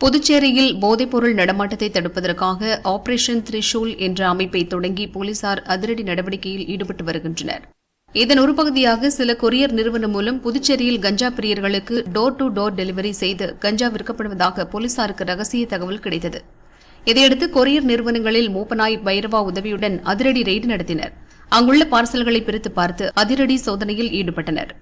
புதுச்சேரியில் போதைப்பொருள் நடமாட்டத்தை தடுப்பதற்காக ஆபரேஷன் திரிஷூல் என்ற அமைப்பை தொடங்கி போலீசார் அதிரடி நடவடிக்கையில் ஈடுபட்டு வருகின்றனர். இதன் ஒரு பகுதியாக சில கொரியர் நிறுவனம் மூலம் புதுச்சேரியில் கஞ்சா பிரியர்களுக்கு டோர் டு டோர் டெலிவரி செய்து கஞ்சா விற்கப்படுவதாக போலீசாருக்கு ரகசிய தகவல் கிடைத்தது. இதையடுத்து கொரியர் நிறுவனங்களில் மூப்பனாய் பைரவா உதவியுடன் அதிரடி ரெய்டு நடத்தினர். அங்குள்ள பார்சல்களை பிரித்து பார்த்து அதிரடி சோதனையில் ஈடுபட்டனர்.